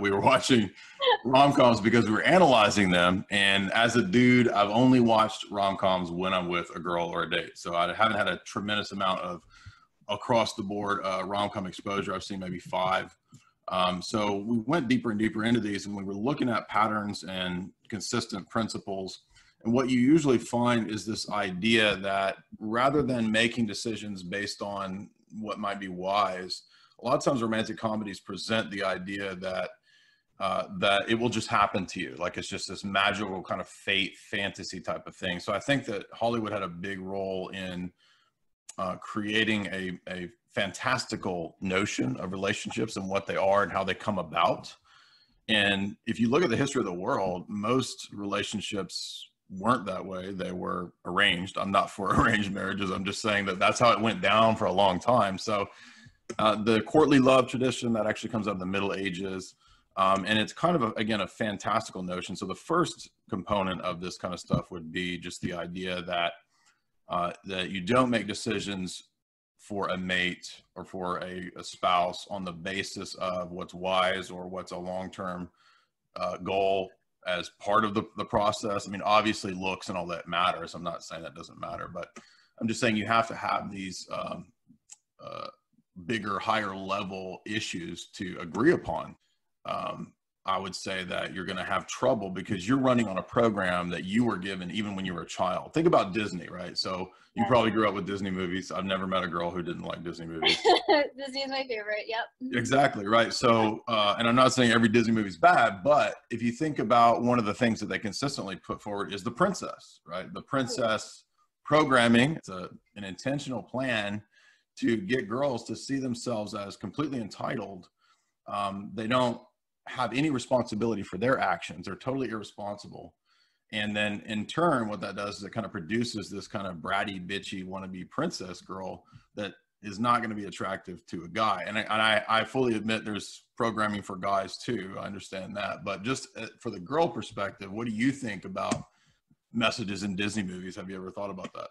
We were watching rom-coms because we were analyzing them. And as a dude, I've only watched rom-coms when I'm with a girl or a date. So I haven't had a tremendous amount of across the board rom-com exposure. I've seen maybe 5. So we went deeper and deeper into these, and we were looking at patterns and consistent principles. And what you usually find is this idea that rather than making decisions based on what might be wise, a lot of times romantic comedies present the idea that that it will just happen to you. Like it's just this magical kind of fate fantasy type of thing. So I think that Hollywood had a big role in creating a fantastical notion of relationships and what they are and how they come about. And if you look at the history of the world, most relationships weren't that way. They were arranged. I'm not for arranged marriages. I'm just saying that that's how it went down for a long time. So the courtly love tradition that actually comes out of the Middle Ages. And it's kind of, again, a fantastical notion. So the first component of this kind of stuff would be just the idea that that you don't make decisions for a mate or for a spouse on the basis of what's wise or what's a long-term goal as part of the process. I mean, obviously looks and all that matters. I'm not saying that doesn't matter, but I'm just saying you have to have these bigger, higher level issues to agree upon. I would say that you're going to have trouble because you're running on a program that you were given even when you were a child. Think about Disney, right? So you probably grew up with Disney movies. I've never met a girl who didn't like Disney movies. Disney is my favorite. Yep. Exactly, right. So, and I'm not saying every Disney movie is bad, but if you think about one of the things that they consistently put forward is the princess, right? The princess programming. It's an intentional plan to get girls to see themselves as completely entitled. They don't have any responsibility for their actions. They're totally irresponsible. And then in turn, what that does is it kind of produces this kind of bratty, bitchy, wannabe princess girl that is not going to be attractive to a guy. And I fully admit there's programming for guys too. I understand that. But just for the girl perspective, what do you think about messages in Disney movies? Have you ever thought about that?